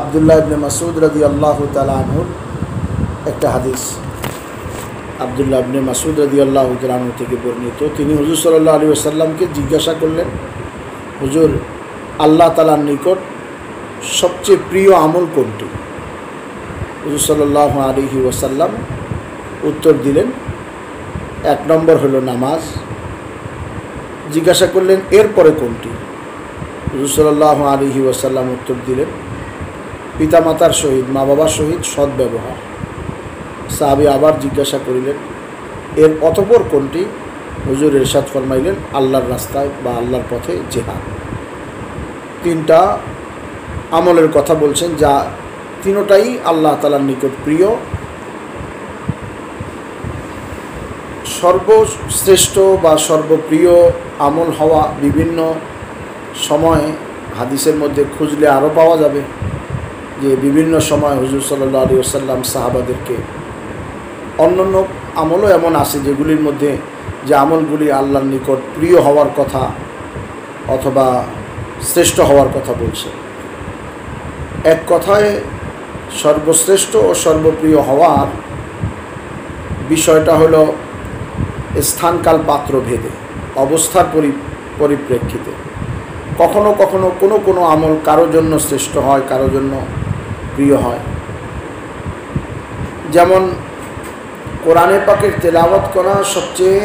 আব্দুল্লাহ ইবনে মাসউদ রাদিয়াল্লাহু তাআলা আনহুর একটা হাদিস। আব্দুল্লাহ ইবনে মাসউদ রাদিয়াল্লাহু তাআলা আনহু থেকে বর্ণিত, তিনি হুজুর সাল্লাল্লাহু আলাইহি ওয়াসাল্লামকে জিজ্ঞাসা করলেন, হুজুর, আল্লাহ তাআলার নিকট সবচেয়ে প্রিয় আমল কোনটি? হুজুর সাল্লাল্লাহু আলাইহি ওয়াসাল্লাম উত্তর দিলেন, 1 নম্বর হলো নামাজ। জিজ্ঞাসা করলেন, এরপরে কোনটি? হুজুর সাল্লাল্লাহু আলাইহি ওয়াসাল্লাম উত্তর দিলেন, পিতামাতার সহিত, মা বাবার সহিত সৎ ব্যবহার। সাহাবী আবার জিজ্ঞাসা করিলেন, এর অতঃপর কোনটি? হুজুর ইরশাদ ফরমাইলেন, আল্লাহর রাস্তায় বা আল্লাহর পথে জিহাদ। 3টা আমলের কথা বলছেন, যা তিনোটাই আল্লাহ তাআলার নিকট প্রিয়। সর্বশ্রেষ্ঠ বা সর্বপ্রিয় আমল হওয়া বিভিন্ন সময় হাদিসের মধ্যে খুঁজলে আরও পাওয়া যাবে, যে বিভিন্ন সময় হুজুর সাল্লাল্লাহু আলাইহি ওয়াসাল্লাম সাহাবাদেরকে, অন্যান্য আমলও এমন আছে যেগুলির মধ্যে যে আমলগুলি আল্লাহর নিকট প্রিয় হওয়ার কথা অথবা শ্রেষ্ঠ হওয়ার কথা বলছে। এক কথায় সর্বশ্রেষ্ঠ ও সর্বপ্রিয় হওয়ার বিষয়টা হলো স্থানকাল পাত্র ভেদে, অবস্থার পরিপ্রেক্ষিতে। কখনো কখনো কোনো আমল কারো জন্য শ্রেষ্ঠ হয়, কারো জন্য প্রিয় হয়। যেমন কোরআনে পাকের তেলাওয়াত করা সবচেয়ে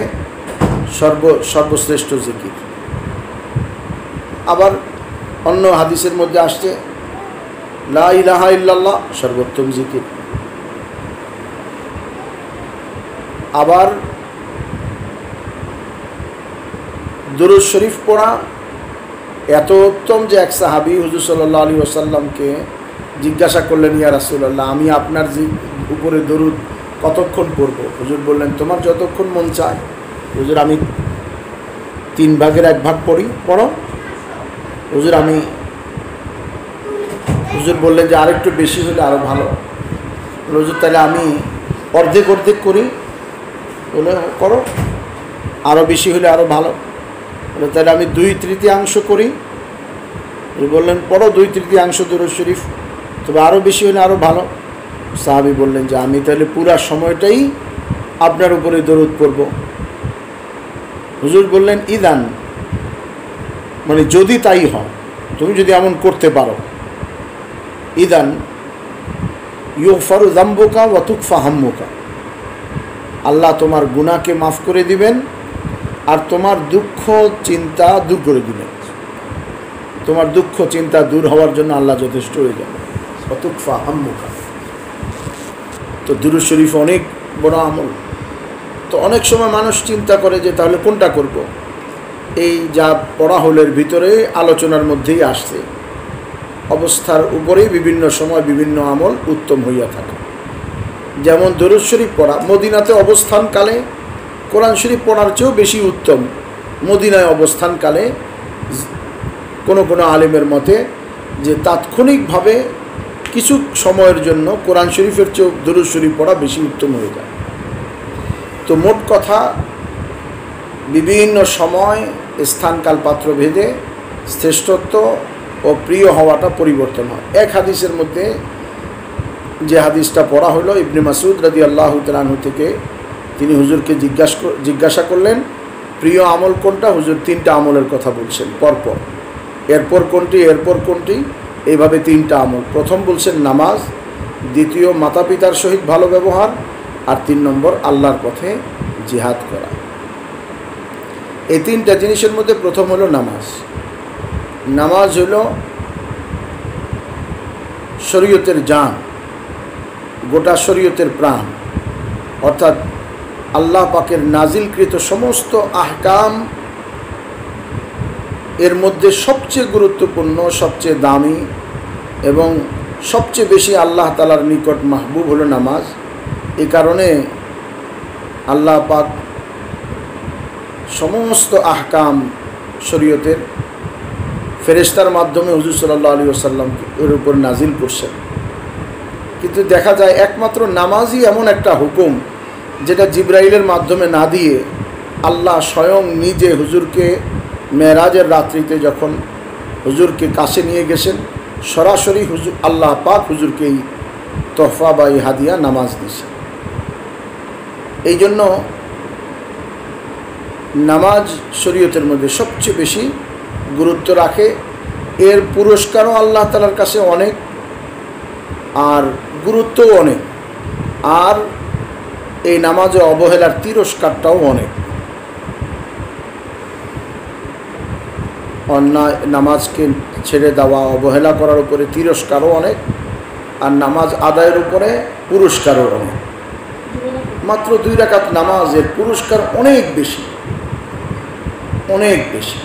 সর্বশ্রেষ্ঠ জিকির। আবার অন্য হাদিসের মধ্যে আসছে, লা ইলাহা ইল্লাল্লাহ সর্বোত্তম জিকির। আবার দুরূদ শরীফ পড়া এত উত্তম যে এক সাহাবী হুজুর সাল্লাল্লাহু আলাইহি ওয়াসাল্লামকে জিজ্ঞাসা করলেন, ইয়া রাসূলুল্লাহ, আমি আপনার উপরে দরুদ কতক্ষণ পড়ব? হুজুর বললেন, তোমার যতক্ষণ মন চায়। হুজুর, আমি 3 ভাগের 1 ভাগ পড়ো। হুজুর বললেন যে আরেকটু বেশি হলে আরও ভালো। হুজুর, তাহলে আমি অর্ধেক করি। বলে, করো, আরও বেশি হলে আরও ভালো। বলে, তাহলে আমি 2/3 করি। বললেন, পড়ো 2/3 দুরূদ শরীফ, তবে আরও বেশি হলে আরও ভালো। সাহাবী বললেন যে আমি তাহলে পুরা সময়টাই আপনার উপরে দরুদ পড়ব। হুজুর বললেন, ইদান, মানে যদি তাই হয়, তুমি যদি এমন করতে পারো, ইদান ইউগফারু যামবুকা ওয়া তুকফা হাম্মুকা, আল্লাহ তোমার গুনাহকে মাফ করে দিবেন আর তোমার দুঃখ চিন্তা দূর করে দিবেন। তোমার দুঃখ চিন্তা দূর হওয়ার জন্য আল্লাহ যথেষ্ট হয়ে যাবে। ওয়া তুকফা হাম্মুকা। তো দুরূদ শরীফ অনেক বড় আমল। তো অনেক সময় মানুষ চিন্তা করে যে তাহলে কোনটা করব। এই যা পড়া হলের ভিতরে আলোচনার মধ্যেই আসছে, অবস্থার উপরেই বিভিন্ন সময় বিভিন্ন আমল উত্তম হইয়া থাকে। যেমন দরুদ শরীফ পড়া, মদিনাতে অবস্থানকালে কোরআন শরীফ পড়ার চেয়েও বেশি উত্তম। মদিনায় অবস্থানকালে কোনো আলেমের মতে যে তাৎক্ষণিকভাবে কিছু সময়ের জন্য কোরআন শরীফের চেয়েও দরুদ শরীফ পড়া বেশি উত্তম হয়ে যায়। তো মোট কথা, বিভিন্ন সময় স্থানকাল পাত্র ভেদে শ্রেষ্ঠত্ব ও প্রিয় হওয়াটা পরিবর্তন হয়। এক হাদিসের মধ্যে যে হাদিসটা পড়া হলো, ইবনে মাসউদ রাদিয়াল্লাহু তাআলা আনহু থেকে, তিনি হুজুরকে জিজ্ঞাসা করলেন, প্রিয় আমল কোনটা? হুজুর 3টা আমলের কথা বলছেন পরপর, এরপর কোনটি, এইভাবে 3টা আমল। প্রথম বলছেন নামাজ, দ্বিতীয় মাতা পিতার সহিত ভালো ব্যবহার, আর 3 নম্বর আল্লাহর পথে জিহাদ করা। এই 3টা জিনিসের মধ্যে প্রথম হলো নামাজ। নামাজ হলো শরীয়তের জান, গোটা শরীয়তের প্রাণ। অর্থাৎ আল্লাহ পাকের নাজিলকৃত সমস্ত আহকাম এর মধ্যে সবচেয়ে গুরুত্বপূর্ণ, সবচেয়ে দামি এবং সবচেয়ে বেশি আল্লাহ তাআলার নিকট মাহবুব হলো নামাজ। এই কারণে আল্লাহ পাক সমস্ত আহকাম শরীয়তের ফেরেশতার মাধ্যমে হুজুর সাল্লাল্লাহু আলাইহি ওয়াসাল্লাম এর উপর নাজিল করছেন। কিন্তু দেখা যায় একমাত্র নামাজই এমন একটা হুকুম যেটা জিবরাইলের মাধ্যমে না দিয়ে আল্লাহ স্বয়ং নিজে হুজুরকে মেরাজের রাত্রিতে যখন হুজুরকে কাছে নিয়ে গেছেন, সরাসরি হুজুর আল্লাহ পাক হুজুরকে এই তোহফা বা এই হাদিয়া নামাজ দিছে। এই জন্য নামাজ শরীয়তের মধ্যে সবচেয়ে বেশি গুরুত্ব রাখে। এর পুরস্কারও আল্লাহ তাআলার কাছে অনেক, আর গুরুত্বও অনেক, আর এই নামাজে অবহেলার তিরস্কারটাও অনেক। অন্যায় নামাজকে ছেড়ে দেওয়া, অবহেলা করার উপরে তিরস্কারও অনেক, আর নামাজ আদায়ের উপরে পুরস্কারও অনেক। মাত্র 2 রাকাত নামাজের পুরস্কার অনেক বেশি, অনেক বেশি।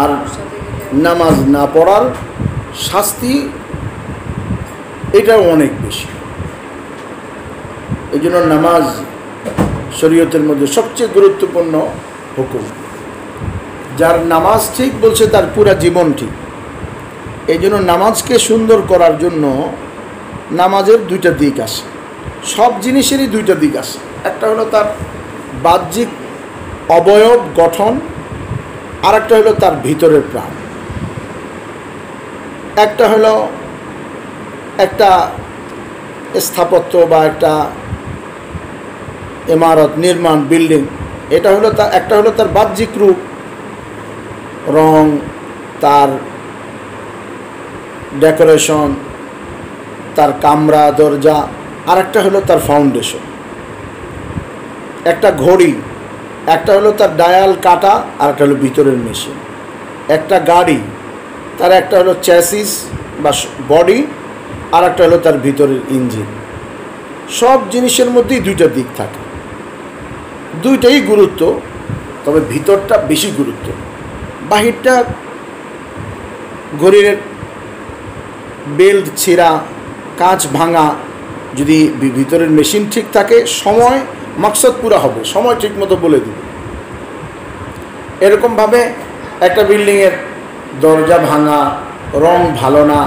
আর নামাজ না পড়ার শাস্তি এটাও অনেক বেশি। এই জন্য নামাজ শরীয়তের মধ্যে সবচেয়ে গুরুত্বপূর্ণ হুকুম। যার নামাজ ঠিক বলছে তার পুরা জীবন ঠিক। এই জন্য নামাজকে সুন্দর করার জন্য নামাজের 2টা দিক আছে, সব জিনিসেরই 2টা দিক আছে। একটা হলো তার বাহ্যিক অবয়ব গঠন, আর একটা হলো তার ভিতরের প্রাণ। একটা হলো একটা স্থাপত্য বা একটা ইমারত, নির্মাণ, বিল্ডিং, এটা হলো একটা হলো তার বাহ্যিক রূপ, রং, তার ডেকোরেশন, তার কামরা, দরজা। আর একটা হলো তার ফাউন্ডেশন। একটা ঘড়ি, একটা হলো তার ডায়াল কাটা, আর একটা হলো ভিতরের মেশিন। একটা গাড়ি, তার একটা হলো চ্যাসিস বা বডি, আর একটা হলো তার ভিতরের ইঞ্জিন। সব জিনিসের মধ্যেই 2টা দিক থাকে, 2টাই গুরুত্ব, তবে ভিতরটা বেশি গুরুত্ব। বাহিরটা ঘড়ির বেল্ট ছিঁড়া, কাঁচ ভাঙা, যদি ভিতরের মেশিন ঠিক থাকে সময় মাকসাদ পুরা হবে, সময় ঠিক মতো বলে দিবে। এরকমভাবে একটা বিল্ডিংয়ের দরজা ভাঙা, রং ভালো না,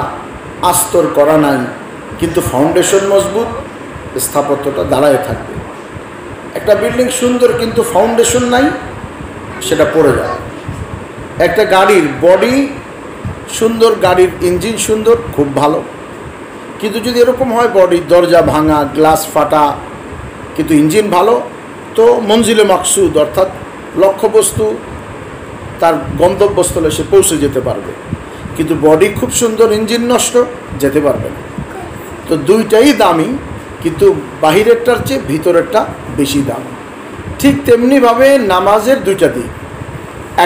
আস্তর করা নাই, কিন্তু ফাউন্ডেশন মজবুত, স্থাপত্যটা দাঁড়ায় থাকবে। একটা বিল্ডিং সুন্দর কিন্তু ফাউন্ডেশন নাই, সেটা পড়ে যায়। একটা গাড়ির বডি সুন্দর, গাড়ির ইঞ্জিন সুন্দর, খুব ভালো, কিন্তু যদি এরকম হয় বডির দরজা ভাঙা, গ্লাস ফাটা, কিন্তু ইঞ্জিন ভালো, তো মঞ্জিলে মাকসুদ অর্থাৎ লক্ষ্যবস্তু, তার গন্তব্যস্থলে সে পৌঁছে যেতে পারবে। কিন্তু বডি খুব সুন্দর, ইঞ্জিন নষ্ট, যেতে পারবে না। তো 2টাই দামি, কিন্তু বাহিরেরটার চেয়ে ভিতরেরটা বেশি দামি। ঠিক তেমনিভাবে নামাজের 2টা দিক,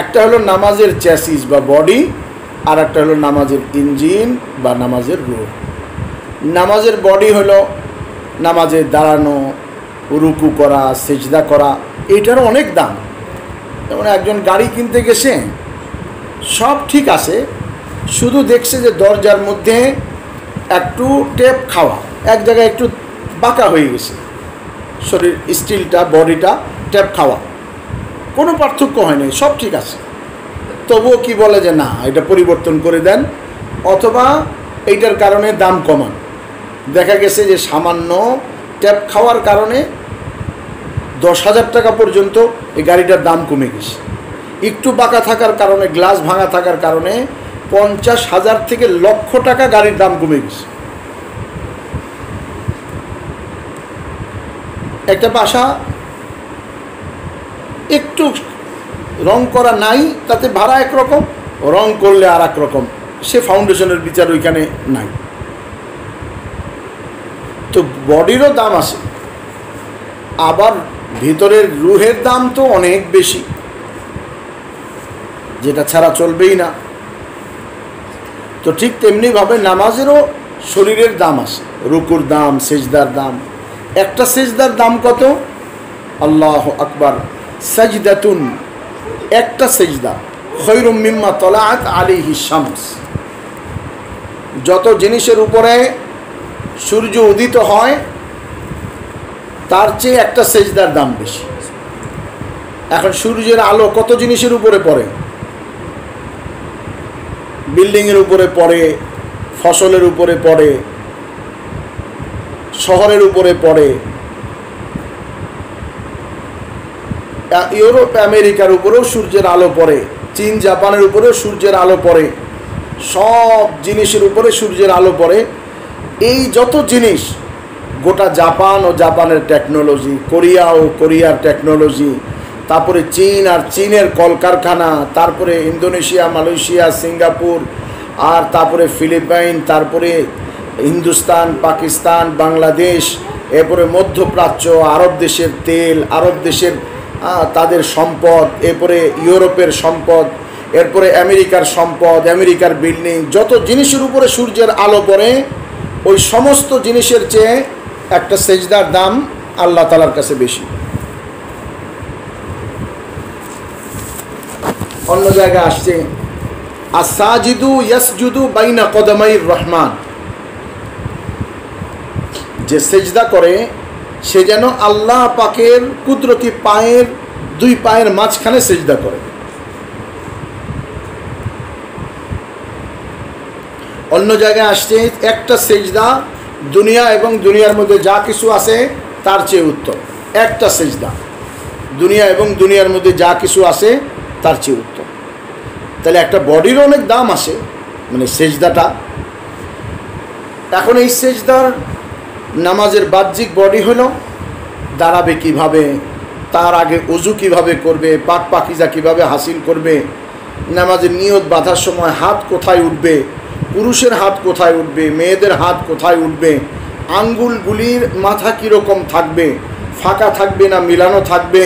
একটা হলো নামাজের চ্যাসিস বা বডি, আর একটা হলো নামাজের ইঞ্জিন বা নামাজের রূপ। নামাজের বডি হলো নামাজে দাঁড়ানো, রুকু করা, সেজদা করা, এইটারও অনেক দাম। যেমন একজন গাড়ি কিনতে গেছে, সব ঠিক আছে, শুধু দেখছে যে দরজার মধ্যে একটু টেপ খাওয়া, এক জায়গায় একটু বাঁকা হয়ে গেছে, শরীর স্টিলটা, বডিটা টেপ খাওয়া, কোনো পার্থক্য হয়নি, সব ঠিক আছে। তবুও কি বলে যে না, এটা পরিবর্তন করে দেন, অথবা এইটার কারণে দাম কমান। দেখা গেছে যে সামান্য ট্যাপ খাওয়ার কারণে 10,000 টাকা পর্যন্ত এই গাড়িটার দাম কমে গেছে। একটু বাঁকা থাকার কারণে, গ্লাস ভাঙা থাকার কারণে 50,000 থেকে লক্ষ টাকা গাড়ির দাম কমে গেছে। একটা বাসা একটু রং করা নাই, তাতে ভাড়া একরকম, রং করলে আর এক রকম, সে ফাউন্ডেশনের বিচার ওইখানে নাই। তো বডিরও দাম আছে, আবার ভিতরের রুহের দাম তো অনেক বেশি, যেটা ছাড়া চলবেই না। তো ঠিক তেমনিভাবে নামাজেরও শরীরের দাম আছে, রুকুর দাম, সেজদার দাম। একটা সেজদার দাম কত? আল্লাহু আকবার, সাজদাতুন, একটা সেজদা খৈরুম মিম্মা তলাআত আলাইহি শামস। যত জিনিসের উপরে সূর্য উদিত হয় তার চেয়ে একটা সেজদার দাম বেশি। এখন সূর্যের আলো কত জিনিসের উপরে পড়ে? বিল্ডিংয়ের উপরে পড়ে, ফসলের উপরে পড়ে, শহরের উপরে পড়ে, ইউরোপ আমেরিকার উপরেও সূর্যের আলো পড়ে, চীন জাপানের উপরেও সূর্যের আলো পড়ে। সব জিনিসের উপরে সূর্যের আলো পড়ে। এই যত জিনিস, গোটা জাপান ও জাপানের টেকনোলজি, কোরিয়া ও কোরিয়ার টেকনোলজি, তারপরে চীন আর চীনের কলকারখানা, তারপরে ইন্দোনেশিয়া, মালয়েশিয়া, সিঙ্গাপুর, আর তারপরে ফিলিপাইন, তারপরে হিন্দুস্তান, পাকিস্তান, বাংলাদেশ, এরপরে মধ্যপ্রাচ্য, আরব দেশের তেল, আরব দেশের তাদের সম্পদ, এরপরে ইউরোপের সম্পদ, এরপরে আমেরিকার সম্পদ, আমেরিকার বিল্ডিং, যত জিনিসের উপরে সূর্যের আলো পড়ে ওই সমস্ত জিনিসের চেয়ে একটা সেজদার দাম আল্লাহ তাআলার কাছে বেশি। অন্য জায়গায় আসছে আসাজিদু ইয়াসজুদু বাইনা কদমাইর রহমান, যে সেজদা করে সে যেন আল্লাহ পাকের কুদরতি পায়ের দুই পায়ের মাঝখানে সেজদা করে। অন্য জায়গায় আসছে একটা সেজদা দুনিয়া এবং দুনিয়ার মধ্যে যা কিছু আছে তার চেয়ে উত্তম। একটা সেজদা দুনিয়া এবং দুনিয়ার মধ্যে যা কিছু আছে তার চেয়ে উত্তম। তাহলে একটা বডির অনেক দাম আসে, মানে সেজদাটা। এখন এই সেজদার নামাজের বাহ্যিক বডি হলো দাঁড়াবে কিভাবে, তার আগে ওযু কিভাবে করবে, পাক পাকিজা কিভাবে হাসিল করবে, নামাজের নিয়ত বাঁধার সময় হাত কোথায় উঠবে, পুরুষের হাত কোথায় উঠবে, মেয়েদের হাত কোথায় উঠবে, আঙ্গুলগুলির মাথা কীরকম থাকবে, ফাঁকা থাকবে না মিলানো থাকবে,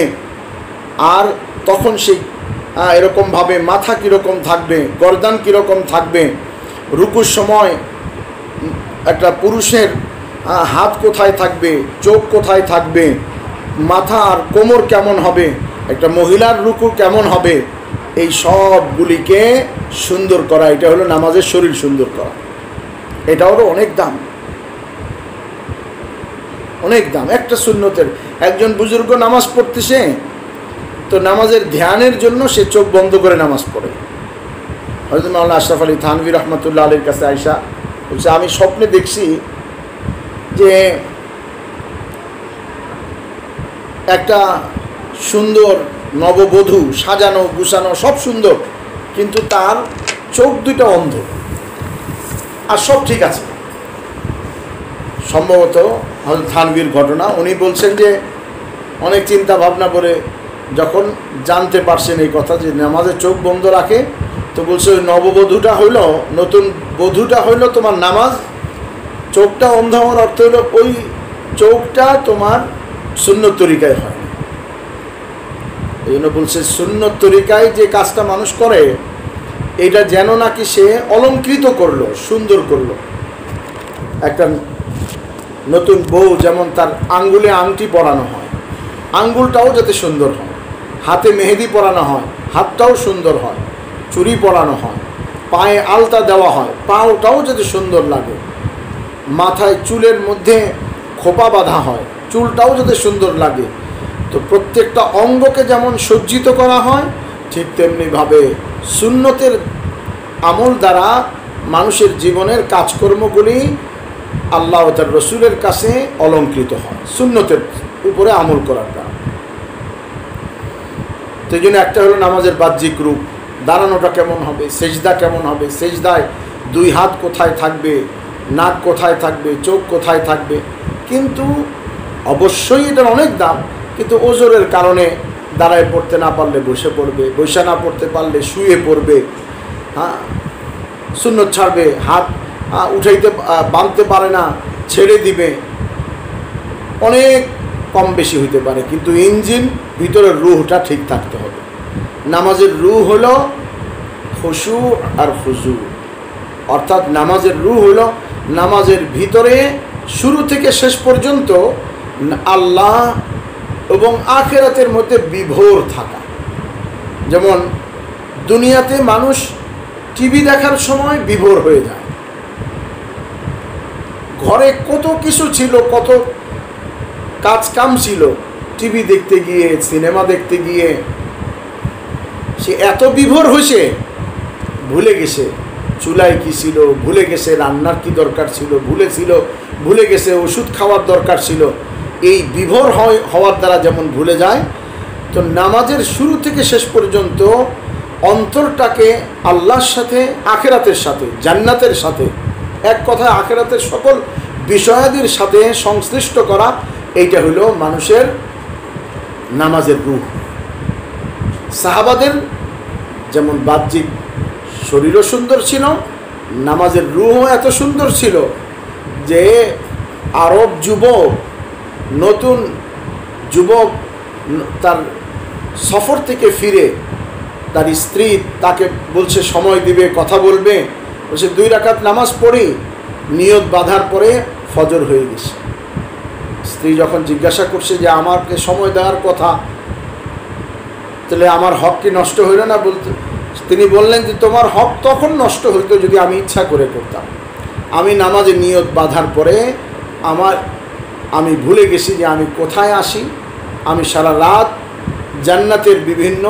আর তখন সেই এরকমভাবে মাথা কীরকম থাকবে, গর্দান কীরকম থাকবে, রুকুর সময় একটা পুরুষের হাত কোথায় থাকবে, চোখ কোথায় থাকবে, মাথা আর কোমর কেমন হবে, একটা মহিলার রুকু কেমন হবে, এই সবগুলিকে সুন্দর করা, এটা হলো নামাজের শরীর সুন্দর করা। এটা হলো অনেক দাম, অনেক দাম। একটা সুন্নতের, একজন বুজুর্গ নামাজ পড়তেছে তো নামাজের ধ্যানের জন্য সে চোখ বন্ধ করে নামাজ পড়ে। হযরত মাওলানা আশরাফ আলী থানভী রহমাতুল্লাহ আলাইহির কাছে আয়েশা বলছে, আমি স্বপ্নে দেখছি যে একটা সুন্দর নববধূ, সাজানো গুছানো সব সুন্দর, কিন্তু তার চোখ দুটো অন্ধ, আর সব ঠিক আছে। সম্ভবত হযরত থানভীর ঘটনা। উনি বলছেন যে অনেক চিন্তা ভাবনা করে যখন জানতে পারছেন এই কথা যে নামাজে চোখ বন্ধ রাখে, তো বলছে ওই নববধূটা হইল, নতুন বধূটা হইল তোমার নামাজ, চোখটা অন্ধ হওয়ার অর্থ হইল ওই চোখটা তোমার সুন্নত তরিকায় হয়। এই জন্য বলছে সুন্নত তরিকায় যে কাজটা মানুষ করে এটা যেন নাকি সে অলঙ্কৃত করলো, সুন্দর করলো। একটা নতুন বউ যেমন তার আঙ্গুলে আংটি পরানো হয়, আঙ্গুলটাও যাতে সুন্দর হয়, হাতে মেহেদি পরানো হয়, হাতটাও সুন্দর হয়, চুড়ি পরানো হয়, পায়ে আলতা দেওয়া হয়, পাওটাও যাতে সুন্দর লাগে, মাথায় চুলের মধ্যে খোপা বাঁধা হয়, চুলটাও যাতে সুন্দর লাগে। তো প্রত্যেকটা অঙ্গকে যেমন সজ্জিত করা হয়, ঠিক তেমনিভাবে সুন্নতের আমল দ্বারা মানুষের জীবনের কাজকর্মগুলি আল্লাহ ও তার রসুলের কাছে অলঙ্কৃত হয় সুন্নতের উপরে আমল করার দ্বারা। তো এই জন্য একটা হলো নামাজের বাহ্যিক রূপ, দাঁড়ানোটা কেমন হবে, সেজদা কেমন হবে, সেজদায় দুই হাত কোথায় থাকবে, নাক কোথায় থাকবে, চোখ কোথায় থাকবে। কিন্তু অবশ্যই এটার অনেক দাম, কিন্তু ওজোরের কারণে দাঁড়ায় পড়তে না পারলে বসে পড়বে, বসে না পড়তে পারলে শুয়ে পড়বে, হ্যাঁ সুন্নত ছাড়বে, হাত উঠাইতে বাঁধতে পারে না ছেড়ে দিবে, অনেক কম বেশি হইতে পারে, কিন্তু ইঞ্জিন ভিতরের রুহটা ঠিক থাকতে হবে। নামাজের রুহ হলো খুশু আর খুজু, অর্থাৎ নামাজের রুহ হলো নামাজের ভিতরে শুরু থেকে শেষ পর্যন্ত আল্লাহ এবং আখিরাতের মধ্যে বিভোর থাকা। যেমন দুনিয়াতে মানুষ টিভি দেখার সময় বিভোর হয়ে যায়, ঘরে কত কিছু ছিল, কত কাজ কাম ছিল, টিভি দেখতে গিয়ে, সিনেমা দেখতে গিয়ে সে এত বিভোর হয়েছে, ভুলে গেছে চুলায় কি ছিল, ভুলে গেছে রান্নার কি দরকার ছিল, ভুলে গেছে ওষুধ খাওয়ার দরকার ছিল। এই বিভোর হওয়ার দ্বারা যেমন ভুলে যায়, তো নামাজের শুরু থেকে শেষ পর্যন্ত অন্তরটাকে আল্লাহর সাথে, আখিরাতের সাথে, জান্নাতের সাথে, এক কথায় আখিরাতের সকল বিষয়াদির সাথে সংশ্লিষ্ট করা, এইটা হলো মানুষের নামাজের রূহ। সাহাবাদের যেমন বাহ্যিক শরীরও সুন্দর ছিল, নামাজের রূহও এত সুন্দর ছিল যে আরব যুবক, নতুন যুবক তার সফর থেকে ফিরে তার স্ত্রী তাকে বলছে সময় দিবে, কথা বলবে, বলছে 2 রাকাত নামাজ পড়ি, নিয়ত বাঁধার পরে ফজর হয়ে গেছে। স্ত্রী যখন জিজ্ঞাসা করছে যে আমাকে সময় দেওয়ার কথা, তাহলে আমার হক কি নষ্ট হইল না? বলতে তিনি বললেন যে তোমার হক তখন নষ্ট হইতো যদি আমি ইচ্ছা করে করতাম। আমি নামাজে নিয়ত বাঁধার পরে আমি ভুলে গেছি যে আমি কোথায় আসি। আমি সারা রাত জান্নাতের বিভিন্ন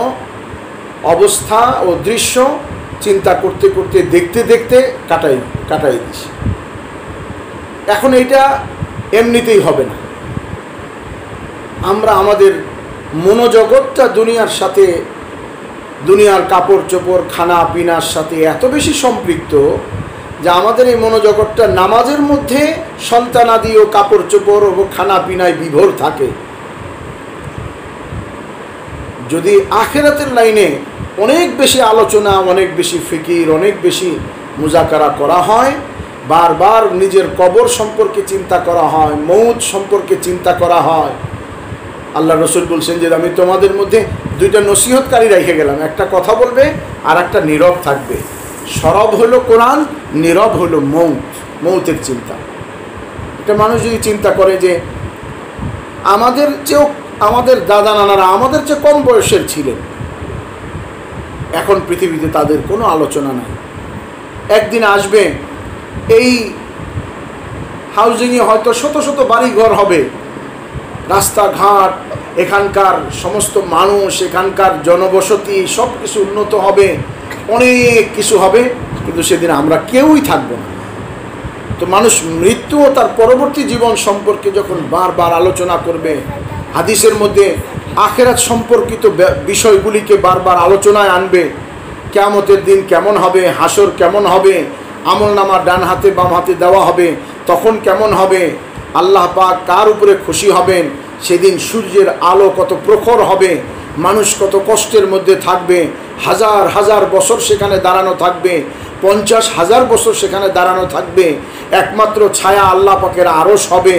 অবস্থা ও দৃশ্য চিন্তা করতে করতে, দেখতে দেখতে কাটাই দিছি। এখন এইটা এমনিতেই হবে না। আমরা আমাদের মনোজগৎটা দুনিয়ার সাথে, দুনিয়ার কাপড় চোপড়, খানা পিনার সাথে এত বেশি সম্পৃক্ত যে আমাদের এই মনোজগৎটা নামাজের মধ্যে সন্তানাদি ও কাপড় চোপড় ও খানা পিনায় বিভোর থাকে। যদি আখিরাতের লাইনে অনেক বেশি আলোচনা, অনেক বেশি ফিকির, অনেক বেশি মুজাকারা করা হয়, বারবার নিজের কবর সম্পর্কে চিন্তা করা হয়, মৌত সম্পর্কে চিন্তা করা হয়। আল্লাহ রসুল বলছেন যে আমি তোমাদের মধ্যে 2টা নসিহতকারী রেখে গেলাম, একটা কথা বলবে আর একটা নীরব থাকবে। সরব হলো কোরআন, নীরব হলো মৌতের চিন্তা। একটা মানুষ যদি চিন্তা করে যে আমাদের দাদা নানারা আমাদের চেয়ে কম বয়সের ছিলেন, এখন পৃথিবীতে তাদের কোনো আলোচনা নাই। একদিন আসবে এই হাউজিংয়ে হয়তো শত শত বাড়িঘর হবে, রাস্তাঘাট, এখানকার সমস্ত মানুষ, এখানকার জনবসতি সব কিছু উন্নত হবে, অনেক কিছু হবে, কিন্তু সেদিন আমরা কেউই থাকবো না। তো মানুষ মৃত্যু ও তার পরবর্তী জীবন সম্পর্কে যখন বারবার আলোচনা করবে, হাদিসের মধ্যে আখিরাত সম্পর্কিত বিষয়গুলিকে বারবার আলোচনায় আনবে, কিয়ামতের দিন কেমন হবে, হাসর কেমন হবে, আমলনামা ডান হাতে বাম হাতে দেওয়া হবে, তখন কেমন হবে, আল্লাহ পাক কার উপরে খুশি হবেন, সেদিন সূর্যের আলো কত প্রখর হবে, মানুষ কত কষ্টের মধ্যে থাকবে, হাজার হাজার বছর সেখানে দাঁড়ানো থাকবে, 50,000 বছর সেখানে দাঁড়ানো থাকবে, একমাত্র ছায়া আল্লাহ পাকের আরশ হবে,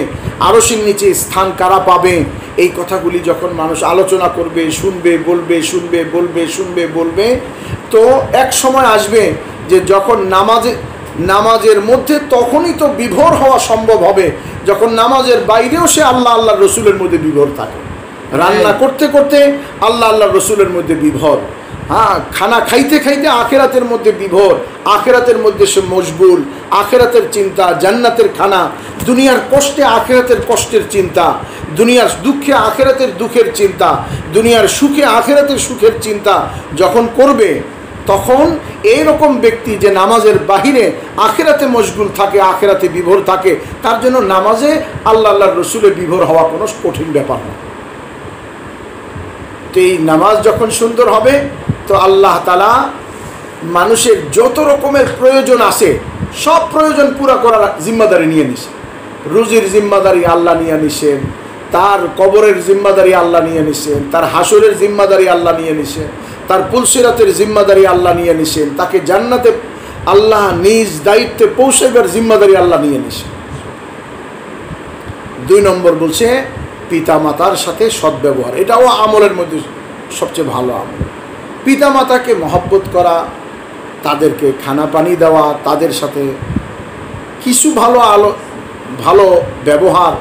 আরশের নিচে স্থান কারা পাবে, এই কথাগুলি যখন মানুষ আলোচনা করবে, শুনবে, বলবে, শুনবে, বলবে, শুনবে, বলবে, তো এক সময় আসবে যে যখন নামাজের মধ্যে তখনই তো বিভোর হওয়া সম্ভব হবে যখন নামাজের বাইরেও সে আল্লাহ আল্লাহ রসুলের মধ্যে বিভোর থাকে। রান্না করতে করতে আল্লাহ আল্লাহ রসুলের মধ্যে বিভোর, হ্যাঁ, খানা খাইতে খাইতে আখেরাতের মধ্যে বিভোর, আখেরাতের মধ্যে সে মশগুল, আখেরাতের চিন্তা, জান্নাতের খানা, দুনিয়ার কষ্টে আখেরাতের কষ্টের চিন্তা, দুনিয়ার দুঃখে আখেরাতের দুঃখের চিন্তা, দুনিয়ার সুখে আখেরাতের সুখের চিন্তা যখন করবে, তখন এইরকম ব্যক্তি যে নামাজের বাহিরে আখেরাতে মশগুল থাকে, আখেরাতে বিভোর থাকে, তার জন্য নামাজে আল্লাহ আল্লাহ রসুলে বিভোর হওয়া কোনো কঠিন ব্যাপার না। তো এই নামাজ যখন সুন্দর হবে, তো আল্লাহ তাআলা মানুষের যত রকমের প্রয়োজন আছে সব প্রয়োজন পুরা করার জিম্মাদারি নিয়ে নিছেন। রুজির জিম্মাদারি আল্লাহ নিয়ে নিছেন, তার কবরের জিম্মাদারি আল্লাহ নিয়ে নিছেন, তার হাসরের জিম্মাদারি আল্লাহ নিয়ে নিছেন, তার পুলসিরাতের জিম্মাদারি আল্লাহ নিয়ে নিছেন, তাকে জান্নাতে আল্লাহ নিজ দায়িত্বে পৌঁছাইবার জিম্মাদারি আল্লাহ নিয়ে নিছেন। 2 নম্বর বলছে পিতা মাতার সাথে সদ্ব্যবহার, এটাও আমলের মধ্যে সবচেয়ে ভালো আমল। পিতা মাতাকে মহব্বত করা, তাদেরকে খানা পানি দেওয়া, তাদের সাথে কিছু ভালো ব্যবহার,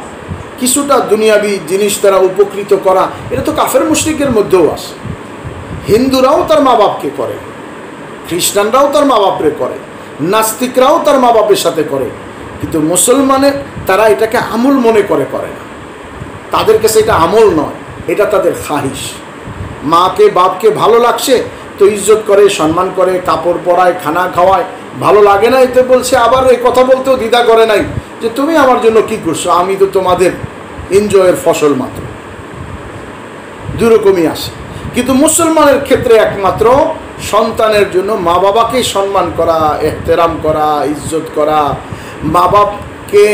কিছুটা দুনিয়াবি জিনিস দ্বারা উপকৃত করা, এটা তো কাফের মুশরিকের মধ্যেও আসে। হিন্দুরাও তার মা বাপকে করে, খ্রিস্টানরাও তার মা বাপরে করে, নাস্তিকরাও তার মা বাপের সাথে করে, কিন্তু মুসলমানের তারা এটাকে আমল মনে করে না। তাদের কাছে এটা আমল নয়, এটা তাদের খাহিশ। মাকে বাপকে ভালো লাগছে তো ইজ্জত করে, সম্মান করে, কাপড় পরায়, খানা খাওয়ায়, ভালো লাগে না এতে বলছে, আবার এই কথা বলতেও দ্বিধা করে নাই যে তুমি আমার জন্য কি করছো, আমি তো তোমাদের এনজয়ের ফসল মাত্র। 2 রকমই আসে, কিন্তু মুসলমানের ক্ষেত্রে একমাত্র সন্তানের জন্য মা বাবাকে সম্মান করা, এহতেরাম করা, ইজ্জত করা, মা বাপকে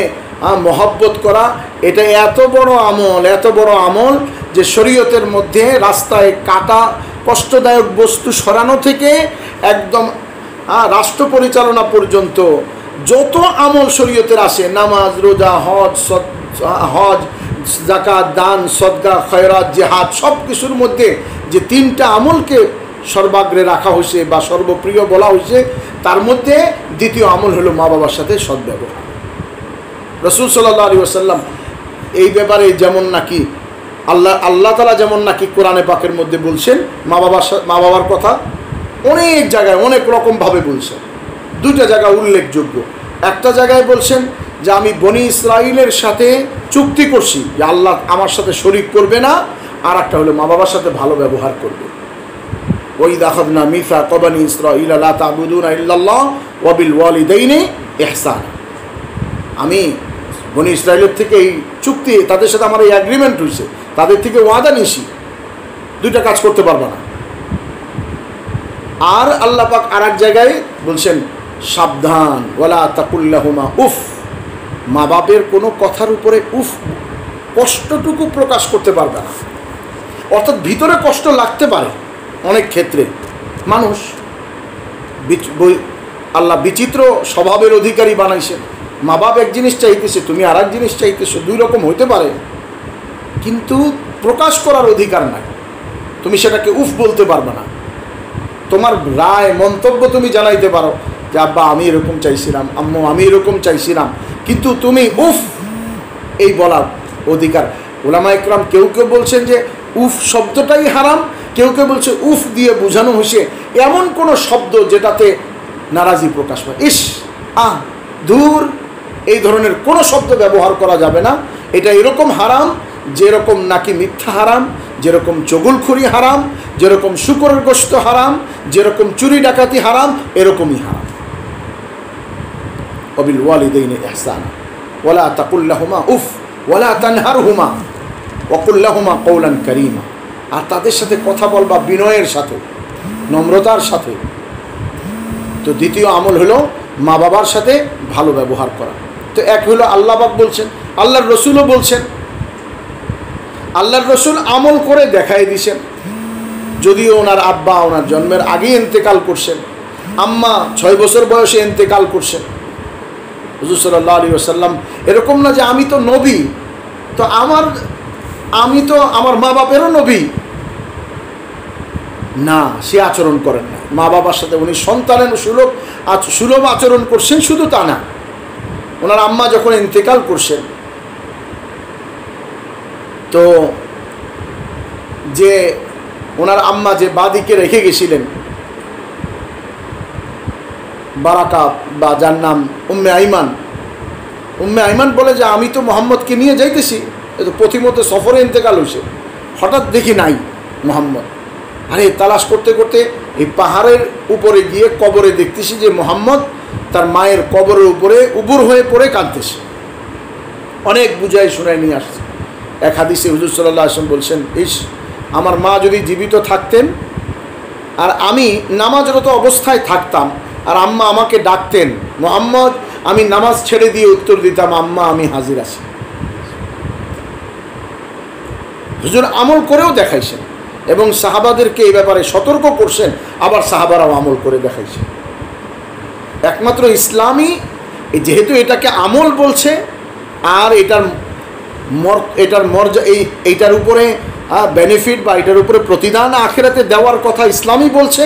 মহব্বত করা, এটা এত বড় আমল যে শরীয়তের মধ্যে রাস্তায় কাটা কষ্টদায়ক বস্তু সরানো থেকে একদম রাষ্ট্র পরিচালনা পর্যন্ত যত আমল শরীয়তের আসে, নামাজ, রোজা, হজ, যাকাত, দান, সদকা, খয়রাত, জিহাদ, সব কিছুর মধ্যে যে 3টা আমলকে সর্বাগ্রে রাখা হয়েছে বা সর্বপ্রিয় বলা হয়েছে, তার মধ্যে দ্বিতীয় আমল হলো মা বাবার সাথে সদ্ব্যবহার। রাসূল সাল্লাল্লাহু আলাইহি ওয়াসাল্লাম এই ব্যাপারে যেমন নাকি আল্লাহ তাআলা যেমন নাকি কোরআনে পাকের মধ্যে বলছেন মা বাবার কথা, অনেক জায়গায় অনেক রকমভাবে বলছেন। 2টা জায়গা উল্লেখযোগ্য। একটা জায়গায় বলছেন যে আমি বনি ইসরাইলের সাথে চুক্তি করছি যে আল্লাহ আমার সাথে শরীক করবে না, আর একটা হলো মা বাবার সাথে ভালো ব্যবহার করবে। ওয়াইদ আখাযনা মিসাকা বনি ইসরাইল লা তা'বুদুনা ইল্লাল্লাহ ওয়া বিল ওয়ালিদাইনি ইহসান। আমি বনি ইসরাইলের থেকে এই চুক্তি, তাদের সাথে আমার এই অ্যাগ্রিমেন্ট হয়েছে, তাদের থেকে ওয়াদা নিছি 2টা কাজ করতে পারবে না। আর আল্লাহ পাক আর এক জায়গায় বলছেন সাবধান, ওয়ালা তাকুল লাহুমা উফ, মা বাপের কোনো কথার উপরে উফ কষ্টটুকু প্রকাশ করতে পারবে না। অর্থাৎ ভিতরে কষ্ট লাগতে পারে অনেক ক্ষেত্রে, মানুষ আল্লাহ বিচিত্র স্বভাবের অধিকারী বানাইছেন। মা বাপ এক জিনিস চাইতেছে, তুমি আর এক জিনিস চাইতেছো, 2 রকম হইতে পারে, কিন্তু প্রকাশ করার অধিকার নাই। তুমি সেটাকে উফ বলতে পারবে না। তোমার রায় মন্তব্য তুমি জানাইতে পারো যে আব্বা আমি এরকম চাইছিলাম, আম্মু আমি এরকম চাইছিলাম, কিন্তু তুমি উফ এই বলার অধিকার। উলামা ইকরাম কেউ বলছেন যে উফ শব্দটাই হারাম, কেউ বলছে উফ দিয়ে বোঝানো হয়েছে এমন কোনো শব্দ যেটাতে নারাজি প্রকাশ পায়, ইস, দূর, এই ধরনের কোনো শব্দ ব্যবহার করা যাবে না। এটা এরকম হারাম যেরকম নাকি মিথ্যা হারাম, যেরকম চগলখুরি হারাম, যেরকম শুকরের গোশত হারাম, যেরকম চুরি ডাকাতি হারাম, এরকমই হারাম। ওয়াবিল ওয়ালিদাইনি ইহসানা ওয়ালা তাকুল লাহুমা উফ ওয়ালা তানহারহুমা ওয়া কুল লাহুমা কওলান কারীমা। আর তাদের সাথে কথা বলবা বিনয়ের সাথে, নম্রতার সাথে। তো দ্বিতীয় আমল হলো মা বাবার সাথে ভালো ব্যবহার করা। তো এক হলো আল্লাহ পাক বলছেন, আল্লাহর রসুলও বলছেন, আল্লাহর রসুল আমল করে দেখাই দিয়েছেন। যদিও ওনার আব্বা ওনার জন্মের আগেই ইন্তেকাল করছেন, আম্মা 6 বছর বয়সে ইন্তেকাল করছেন। হুজুর সাল্লাল্লাহু আলাইহি ওয়াসাল্লাম এরকম না যে আমি তো নবী, তো আমার মা বাপেরও নবী না, সে আচরণ করেন না। মা বাবার সাথে উনি সন্তানের সুলভ আচরণ করছেন। শুধু তা না, ওনার আম্মা যখন ইন্তেকাল করছেন, তো যে ওনার আম্মা যে বাদিকে রেখে গেছিলেন, বারাকা বা যার নাম উম্মে আইমান বলে যে আমি তো মোহাম্মদকে নিয়ে যাইতেছি, তো প্রতিমধ্যে সফরে ইন্তেকাল হয়েছে, হঠাৎ দেখি নাই মোহাম্মদ। আরে তালাশ করতে করতে এই পাহাড়ের উপরে গিয়ে কবরে দেখতেছি যে মোহাম্মদ তার মায়ের কবরের উপরে উবুর হয়ে পড়ে কাঁদতেছে। অনেক বুঝাই শোনায় নিয়ে আসছে। এক হাদিসে হুজুর সাল্লাল্লাহু আলাইহি ওয়াসাল্লাম বলছেন, ইস, আমার মা যদি জীবিত থাকতেন আর আমি নামাজরত অবস্থায় থাকতাম আর আম্মা আমাকে ডাকতেন, মোহাম্মদ, আমি নামাজ ছেড়ে দিয়ে উত্তর দিতাম, আম্মা আমি হাজির আছি। হুজুর আমল করেও দেখাইছেন এবং সাহাবাদেরকে এই ব্যাপারে সতর্ক করছেন, আবার সাহাবারাও আমল করে দেখাইছেন। একমাত্র ইসলামই যেহেতু এটাকে আমল বলছে, আর এটার এইটার উপরে বেনিফিট বা এটার উপরে প্রতিদান আখিরাতে দেওয়ার কথা ইসলামই বলছে,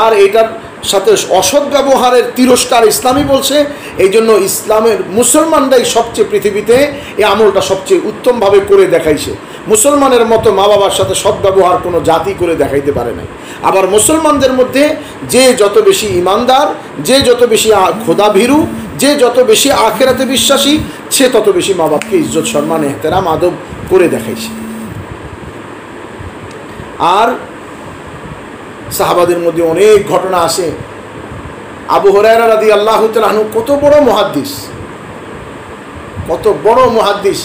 আর এটার সাথে অসৎ ব্যবহারের তিরস্কার ইসলামই বলছে। এই জন্য ইসলামের মুসলমানরাই সবচেয়ে পৃথিবীতে এই আমলটা সবচেয়ে উত্তমভাবে করে দেখাইছে। মুসলমানের মতো মা বাবার সাথে সদ্ব্যবহার কোনো জাতি করে দেখাইতে পারে না। আবার মুসলমানদের মধ্যে যে যত বেশি ইমানদার, যে যত বেশি খোদাভীরু, যে যত বেশি আখিরাতে বিশ্বাসী, সে তত বেশি মা বাপকে ইজ্জত, সম্মান, এহতেরাম, আদব করে দেখাইছে। আর সাহাবাদের মধ্যে অনেক ঘটনা আছে। আবু হুরায়রা রাদিয়াল্লাহু তাআলা আনহু কত বড় মুহাদ্দিস,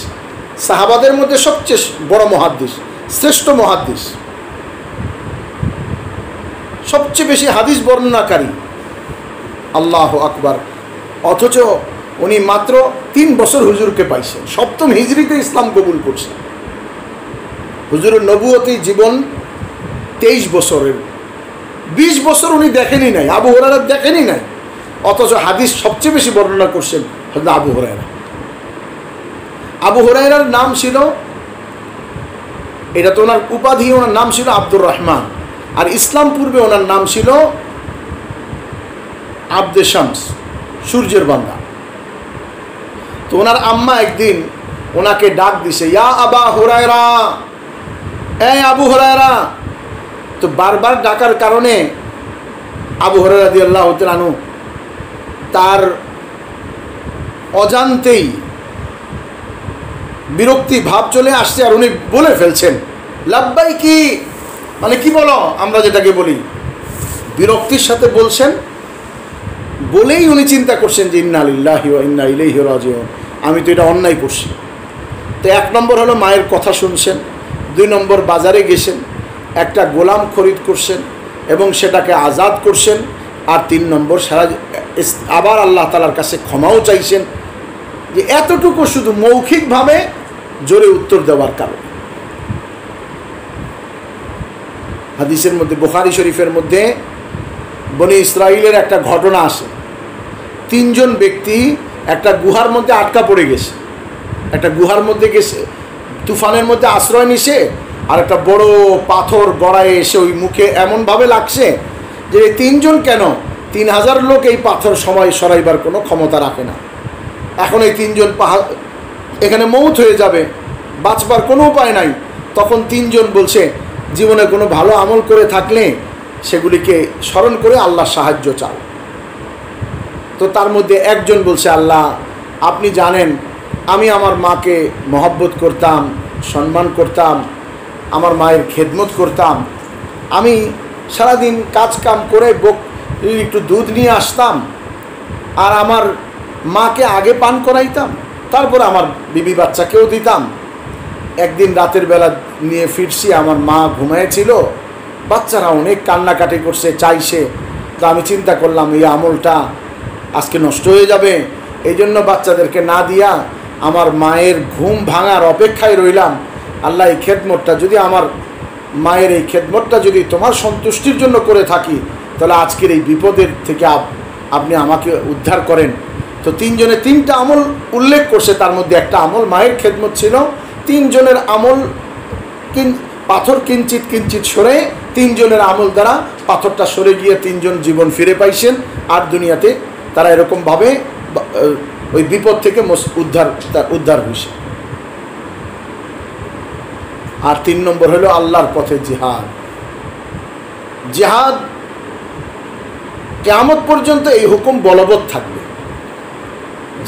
সাহাবাদের মধ্যে সবচেয়ে বড় মুহাদ্দিস, শ্রেষ্ঠ মুহাদ্দিস। সবচেয়ে বেশি হাদিস বর্ণনাকারী, আল্লাহু আকবার। অথচ উনি মাত্র 3 বছর হুজুরকে পাইছেন, 7ম হিজরিতে ইসলাম কবুল করছেন। হুজুরের নবুয়তি জীবন 23 বছরের, 20 বছর উনি দেখেনি নাই, আবু হুরায়রা দেখেনি নাই, অথচ হাদিস সবচেয়ে বেশি বর্ণনা করছেন হযরত আবু হুরায়রা। আবু হুরায়রার নাম ছিল, এটা তো ওনার উপাধি, ওনার নাম ছিল আব্দুর রহমান, আর ইসলাম পূর্বে ওনার নাম ছিল আব্দে শামস, সূর্যের বান্দা। তো ওনার আম্মা একদিন ওনাকে ডাক দিছে, ইয়া আবা হুরায়রা, এই আবু হুরায়রা। তো বারবার ডাকার কারণে আবু হুরায়রা রাদিয়াল্লাহু তাআলা আনহু তার অজান্তেই বিরক্তি ভাব চলে আসছে, আর উনি বলে ফেলছেন লাব্বাইকি, মানে কি বলো, আমরা যেটাকে বলি, বিরক্তির সাথে বলছেন। বলেই উনি চিন্তা করছেন যে ইন্না লিল্লাহি ওয়া ইন্না ইলাইহি রাজিউন, আমি তো এটা অন্যায় করছি। তো 1 নম্বর হলো মায়ের কথা শুনছেন, 2 নম্বর বাজারে গেছেন, একটা গোলাম খরিদ করছেন এবং সেটাকে আজাদ করছেন, আর 3 নম্বর আবার আল্লাহ তাআলার কাছে ক্ষমাও চাইছেন, যে এতটুকু শুধু মৌখিকভাবে জোরে উত্তর দেওয়ার কারণে। হাদিসের মধ্যে, বুখারী শরীফের মধ্যে বনি ইসরাইলের একটা ঘটনা আসে। 3 জন ব্যক্তি একটা গুহার মধ্যে আটকা পড়ে গেছে, একটা গুহার মধ্যে গেছে, তুফানের মধ্যে আশ্রয় নিছে, আর একটা বড় পাথর গড়ায় এসে ওই মুখে এমনভাবে লাগছে যে এই 3 জন কেন, 3000 লোক এই পাথর সময় সরাইবার কোনো ক্ষমতা রাখে না। এখন এই 3 জন এখানে মৌত হয়ে যাবে, বাঁচবার কোনো উপায় নাই। তখন 3 জন বলছে, জীবনে কোনো ভালো আমল করে থাকলে সেগুলিকে স্মরণ করে আল্লাহর সাহায্য চাও। তো তার মধ্যে একজন বলছে, আল্লাহ আপনি জানেন আমি আমার মাকে মহব্বত করতাম, সম্মান করতাম, আমার মায়ের খেদমত করতাম, আমি সারাদিন কাজ কাম করে একটু দুধ নিয়ে আসতাম, আর আমার মাকে আগে পান করাইতাম, তারপরে আমার বিবি বাচ্চাকেও দিতাম। একদিন রাতের বেলা নিয়ে ফিরছি, আমার মা ঘুমিয়েছিল, বাচ্চারা অনেক কান্নাকাটি করছে, চাইছে। তো আমি চিন্তা করলাম এই আমলটা আজকে নষ্ট হয়ে যাবে, এই জন্য বাচ্চাদেরকে না দিয়া আমার মায়ের ঘুম ভাঙার অপেক্ষায় রইলাম। আল্লাহ এই খেদমতটা যদি, আমার মায়ের এই খেদমতটা যদি তোমার সন্তুষ্টির জন্য করে থাকি, তাহলে আজকের এই বিপদের থেকে আপনি আমাকে উদ্ধার করেন। তো 3 জনে 3টা আমল উল্লেখ করছে, তার মধ্যে একটা আমল মায়ের খেদমত ছিল। 3 জনের আমল, পাথর কিঞ্চিত কিঞ্চিত সরে, 3 জনের আমল দ্বারা পাথরটা সরে গিয়ে 3 জন জীবন ফিরে পাইছেন, আর দুনিয়াতে তারা এরকমভাবে ওই বিপদ থেকে উদ্ধার হয়েছে। আর 3 নম্বর হলো আল্লাহর পথে জিহাদ। জিহাদ কিয়ামত পর্যন্ত এই হুকুম বলবৎ থাকবে,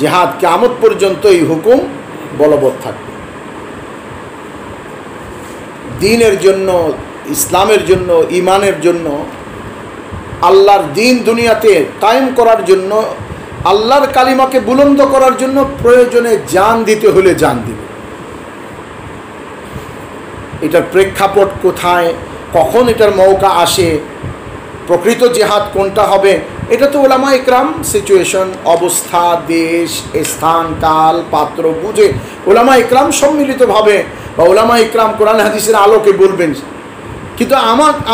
জিহাদ কিয়ামত পর্যন্ত এই হুকুম বলবৎ থাকবে। দ্বীনের জন্য, ইসলামের জন্য, ঈমানের জন্য, আল্লাহর দ্বীন দুনিয়াতে কায়েম করার জন্য, আল্লাহর কালিমাকে বুলন্দ করার জন্য প্রয়োজনে জান দিতে হলে জান দিবে। এটার প্রেক্ষাপট কোথায়, কখন এটার মৌকা আসে, প্রকৃত জিহাদ কোনটা হবে, এটা তো উলামা ইকরাম সিচুয়েশন, অবস্থা, দেশ, স্থান, কাল, পাত্র বুঝে উলামা ইকরাম সম্মিলিতভাবে বা উলামা ইকরাম কোরআন হাদিসের আলোকে বলবেন। কিন্তু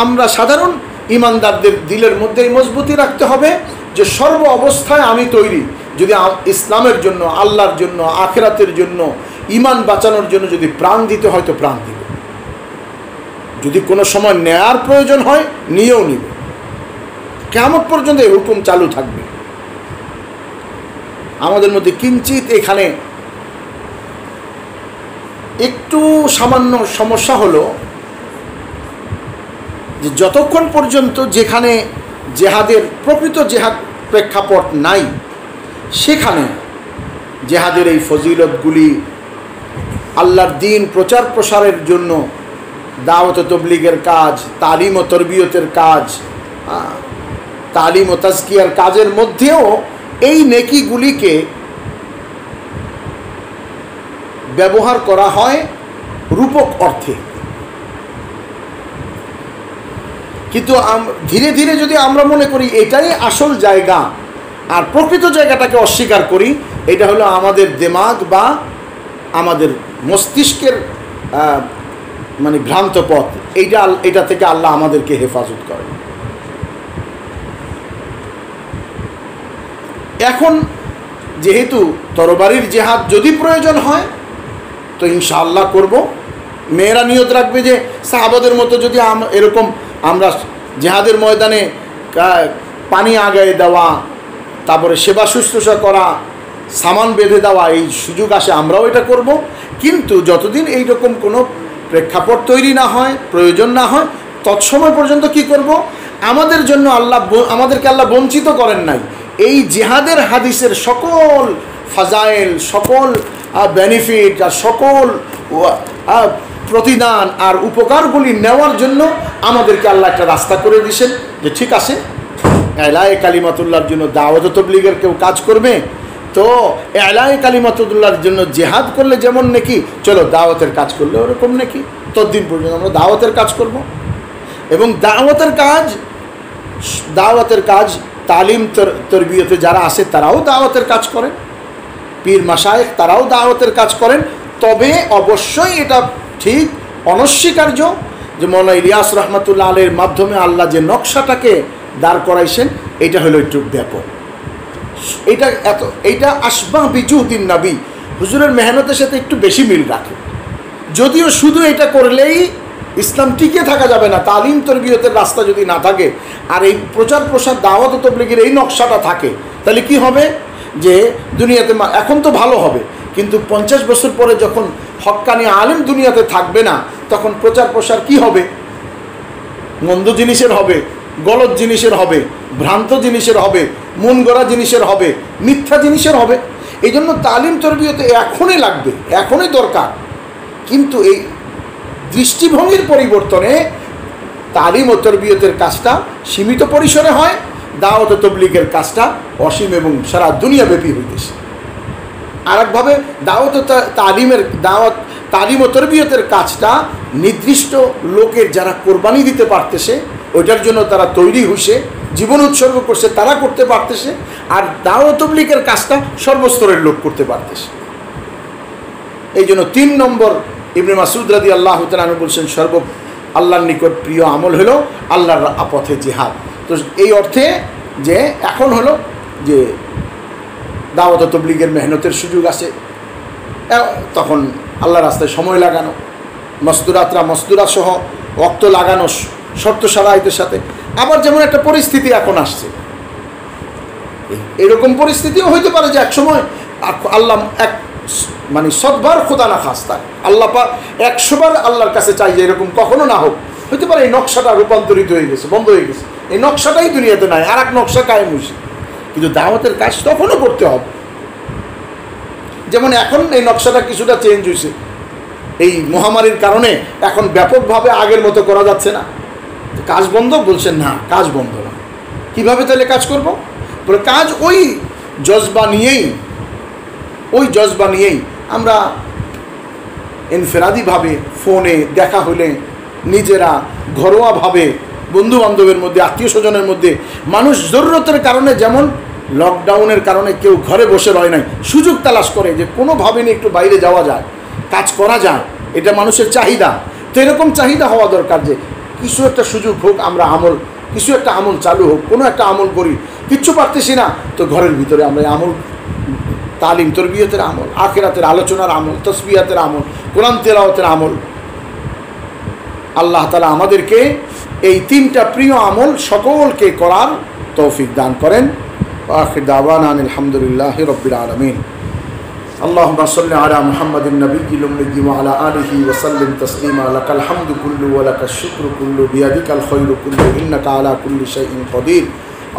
আমরা সাধারণ ইমানদারদের দিলের মধ্যে এই মজবুতি রাখতে হবে যে সর্ব অবস্থায় আমি তৈরি, যদি ইসলামের জন্য, আল্লাহর জন্য, আখিরাতের জন্য, ঈমান বাঁচানোর জন্য যদি প্রাণ দিতে হয় তো প্রাণ দিবে, যদি কোনো সময় নেয়ার প্রয়োজন হয় নিয়েও নিবে। কিয়ামত পর্যন্ত এই হুকুম চালু থাকবে। আমাদের মধ্যে কিঞ্চিত এখানে একটু সামান্য সমস্যা হলো যে যতক্ষণ পর্যন্ত যেখানে জেহাদের প্রকৃত জেহাদ প্রেক্ষাপট নাই, সেখানে জেহাদের এই ফজিলতগুলি, আল্লাহর দ্বীন প্রচার প্রসারের জন্য দাওয়াত ও তবলিগের কাজ, তালিম ও তরবিয়তের কাজ, তালিম ও তাজকিয়ার কাজের মধ্যেও এই নেকিগুলিকে ব্যবহার করা হয় রূপক অর্থে। কিন্তু ধীরে ধীরে যদি আমরা মনে করি এটাই আসল জায়গা আর প্রকৃত জায়গাটাকে অস্বীকার করি, এটা হলো আমাদের দিমাগ বা আমাদের মস্তিষ্কের মানে ভ্রান্ত পথ। এটা থেকে আল্লাহ আমাদেরকে হেফাজত করেন। এখন যেহেতু তরবারির জেহাদ যদি প্রয়োজন হয় তো ইনশাআল্লাহ করব। মেয়েরা নিয়ত রাখবে যে সাহাবাদের মতো যদি এরকম আমরা জেহাদের ময়দানে পানি আগায় দেওয়া, তারপরে সেবা শুশ্রূষা করা, সামান বেঁধে দেওয়া, এই সুযোগ আসে আমরাও এটা করব। কিন্তু যতদিন এইরকম কোনো প্রেক্ষাপট তৈরি না হয়, প্রয়োজন না হয়, তৎসময় পর্যন্ত কি করব? আমাদের জন্য আমাদেরকে আল্লাহ বঞ্চিত করেন নাই। এই জিহাদের হাদিসের সকল ফাজাইল, সকল বেনিফিট আর সকল প্রতিদান আর উপকারগুলি নেওয়ার জন্য আমাদেরকে আল্লাহ একটা রাস্তা করে দিয়েছেন যে ঠিক আছে, এলায়ে কালিমাতুল্লাহর জন্য দাওয়াত তাবলীগের কেউ কাজ করবে, তো এলায়ে কালিমাতুল্লাহর জন্য জিহাদ করলে যেমন নাকি, চলো দাওয়াতের কাজ করলে ওরকম নাকি। ততদিন পর্যন্ত আমরা দাওয়াতের কাজ করব। এবং দাওয়াতের কাজ তালিম তরবিয়তে যারা আছে তারাও দাওয়াতের কাজ করেন, পীর মাশায়েখ তারাও দাওয়াতের কাজ করেন। তবে অবশ্যই এটা ঠিক অনস্বীকার্য যে মৌলানা ইলিয়াস রহমাতুল্লাহ আলাইহির মাধ্যমে আল্লাহ যে নকশাটাকে দাঁড় করাইছেন এটা হলো একটু ব্যাপক। এইটা আসবাহ বিজুহদিন নবী, হুজুরের মেহনতের সাথে একটু বেশি মিল রাখে। যদিও শুধু এটা করলেই ইসলাম টিকে থাকা যাবে না, তালিম তরবিয়তের রাস্তা যদি না থাকে আর এই প্রচার প্রসার দাওয়াত ও তাবলীগের এই নকশাটা থাকে, তাহলে কি হবে যে দুনিয়াতে এখন তো ভালো হবে, কিন্তু 50 বছর পরে যখন হক্কানি আলেম দুনিয়াতে থাকবে না, তখন প্রচার প্রসার কি হবে? মন্দ জিনিসের হবে, গলত জিনিসের হবে, ভ্রান্ত জিনিসের হবে, মন গড়া জিনিসের হবে, মিথ্যা জিনিসের হবে। এই জন্য তালিম তরবিয়তে এখনই লাগবে, এখনই দরকার। কিন্তু এই দৃষ্টিভঙ্গির পরিবর্তনে তালিম ও তরবিয়তের কাজটা সীমিত পরিসরে হয়, দাওয়াত ও তাবলীগের কাজটা অসীম এবং সারা দুনিয়াব্যাপী হইতেছে। আর একভাবে তালিম ও তরবিয়তের কাজটা নির্দিষ্ট লোকের যারা কোরবানি দিতে পারতেছে, ওইটার জন্য তারা তৈরি হইছে, জীবন উৎসর্গ করছে, তারা করতে পারতেছে। আর দাওয়াত তাবলীগের কাজটা সর্বস্তরের লোক করতে পারতেছে। এই জন্য 3 নম্বর ইবনে মাসউদ রাদিয়াল্লাহু তাআলা আনহু বলছেন আল্লাহর নিকট প্রিয় আমল হলো আল্লাহর পথে জিহাদ। তো এই অর্থে যে এখন হলো যে দাওয়াত ও তাবলীগের মেহনতের সুযোগ আছে, তখন আল্লাহর রাস্তায় সময় লাগানো, মসদুরা সহ ওয়াক্ত লাগানো শর্ত সারাইতের সাথে। আবার যেমন একটা পরিস্থিতি এখন আসছে, এরকম পরিস্থিতিও হইতে পারে যে এক সময় আল্লাহ মানে সদবার খোদা না খাস্তা আল্লাহ পাক 100 বার আল্লাহর কাছে চাই যে এরকম কখনো না হোক। হইতে পারে এই নকশাটা রূপান্তরিত হয়ে গেছে, বন্ধ হয়ে গেছে, এই নকশাটাই দুনিয়াতে নাই, আর এক নকশা কায়েম হয়েছে। কিন্তু দাওয়াতের কাজ তখনও করতে হবে। যেমন এখন এই নকশাটা কিছুটা চেঞ্জ হয়েছে, এই মহামারীর কারণে এখন ব্যাপকভাবে আগের মতো করা যাচ্ছে না। কাজ বন্ধ বলছেন, না কাজ বন্ধ না। কীভাবে তাহলে কাজ করব? বলে কাজ ওই জজবা নিয়েই আমরা ইনফেরাদিভাবে ফোনে দেখা হলে, নিজেরা ঘরোয়াভাবে বন্ধুবান্ধবের মধ্যে, আত্মীয় স্বজনের মধ্যে, মানুষ জরুরতের কারণে, যেমন লকডাউনের কারণে কেউ ঘরে বসে রয় নাই, সুযোগ তালাশ করে যে কোনোভাবে নিয়ে একটু বাইরে যাওয়া যায়, কাজ করা যায়, এটা মানুষের চাহিদা। তো এরকম চাহিদা হওয়া দরকার যে কিছু একটা সুযোগ হোক, আমরা কিছু একটা আমল চালু হোক, কোনো একটা আমল করি, কিচ্ছু পারতেছি না, তো ঘরের ভিতরে আমরা আমল, তালিম তরবিয়তের আমল, আখিরাতের আলোচনার আমল, তসবিহাতের আমল, কোরআন তেলাওয়াতের আমল। আল্লাহ তাআলা আমাদেরকে এই 3টা প্রিয় আমল সকলকে করার তৌফিক দান করেন। আখির দাওয়ানা আলহামদুলিল্লাহি রাব্বিল আলামিন। اللهم صل على محمد النبي الأمي وعلى آله وسلم تسليما لك الحمد كله ولك الشكر كله بيدك الخير كله إنك على كل شيء قدير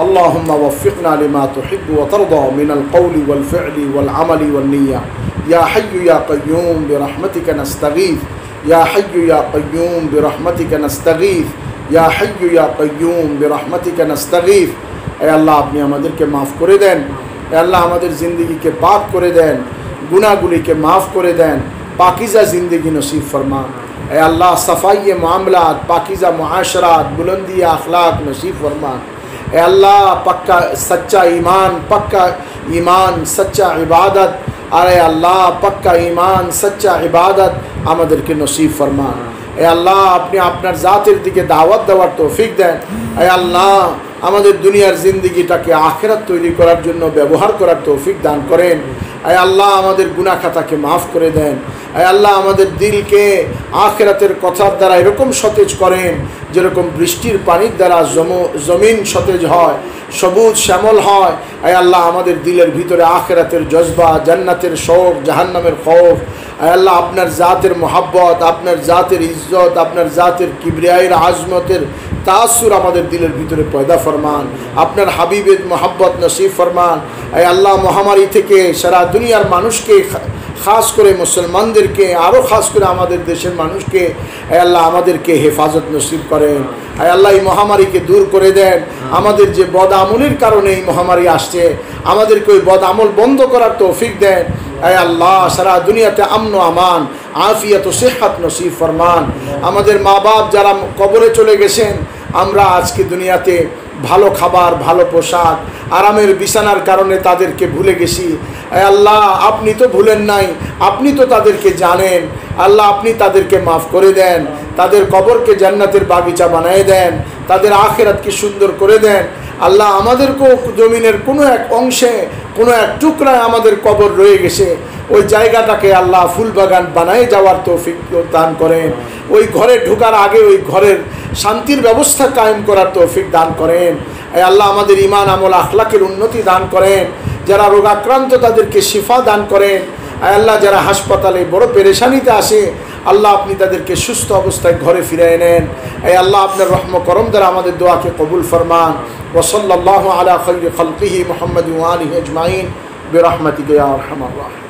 اللهم وفقنا لما تحب وترضى من القول والفعل والعمل والنية يا حي يا قيوم برحمتك نستغيث يا حي يا قيوم برحمتك نستغيث يا حي يا قيوم برحمتك نستغيث اے اللہ আপনি আমাদেরকে maaf করে দেন اے اللہ আমাদের জিন্দেগিকে পাক করে দেন গুনাহগুলিকে maaf করে দেন পাকিজা জিন্দেগি নসিব ফরমান ए अल्लाह सफ़ाई मामलात, पाकीज़ा मुआशरात, बुलंदी अखलाक नसीब फरमान। ए अल्लाह पक्का सच्चा ईमान, पक्का ईमान सच्चा इबादत, अरे अल्लाह पक्का ईमान सच्चा इबादत आमादेरके नसीब फरमान। ए अल्लाह अपनी आपनार जातेर दिके दावत देवार तौफिक दें। ए अल्लाह আমাদের দুনিয়ার জিন্দেগিটাকে আখিরাত তৈরি করার জন্য ব্যবহার করার তৌফিক দান করেন। আয় আল্লাহ আমাদের গুনাহ খাতাকে মাফ করে দেন। আয় আল্লাহ আমাদের দিলকে আখিরাতের কথার দ্বারা এরকম সতেজ করেন যেরকম বৃষ্টির পানির দ্বারা জমিন সতেজ হয়, সবুজ শ্যামল হয়। আয় আল্লাহ আমাদের দিলের ভিতরে আখিরাতের জজবা, জান্নাতের শৌক, জাহান্নামের খৌফ, আয় আল্লাহ আপনার জাতের মোহাব্বত, আপনার জাতের ইজ্জত, আপনার জাতের কিবরিয়ায়ের আজমতের তাসুর আমাদের দিলের ভিতরে পয়দা ফরমান। আপনার হাবিবের মোহাব্বত নসিব ফরমান। আয় আল্লাহ মহামারী থেকে সারা দুনিয়ার মানুষকে, খাস করে মুসলমানদেরকে, আরও খাস করে আমাদের দেশের মানুষকে আয় আল্লাহ আমাদেরকে হেফাজত নসিব করেন। আয় আল্লাহ এই মহামারীকে দূর করে দেন। আমাদের যে বদ আমলের কারণে এই মহামারী আসছে, আমাদেরকে ওই বদ আমল বন্ধ করার তৌফিক দেন। আয় আল্লাহ সারা দুনিয়াতে আমন আমান, আফিয়ত ও সেহাত নসিব ফরমান। আমাদের মা বাপ যারা কবরে চলে গেছেন, আমরা আজকে দুনিয়াতে ভালো খাবার, ভালো পোশাক, আরামের বিছানার কারণে তাদেরকে ভুলে গেছি। আল্লাহ আপনি তো ভুলেন নাই, আপনি তো তাদেরকে জানেন। আল্লাহ আপনি তাদেরকে মাফ করে দেন, তাদের কবরকে জান্নাতের বাগিচা বানিয়ে দেন, তাদের আখিরাতকে সুন্দর করে দেন। আল্লাহ আমাদেরকেও জমিনের কোনো এক অংশে, কোনো এক টুকরায় আমাদের কবর রয়ে গেছে, ওই জায়গাটাকে আল্লাহ ফুল বাগান বানায় যাওয়ার তৌফিক দান করেন। ওই ঘরে ঢোকার আগে ওই ঘরের শান্তির ব্যবস্থা কায়েম করার তৌফিক দান করেন। এই আল্লাহ আমাদের ঈমান আমল আখলাকের উন্নতি দান করেন। যারা রোগাক্রান্ত তাদেরকে শিফা দান করেন। আল্লাহ যারা হাসপাতালে বড় পেরেশানিতে আসে, আল্লাহ আপনি তাদেরকে সুস্থ অবস্থায় ঘরে ফিরিয়ে নেন। এই আল্লাহ আপনার রহম করম দ্বারা আমাদের দোয়াকে কবুল ফরমান। ওয়া সাল্লাল্লাহু আলা খায়রি খালকিহি মুহাম্মাদিন ওয়া আলিহি আজমাইন বিরহমাতিকা ইয়া আরহামার রাহিমিন।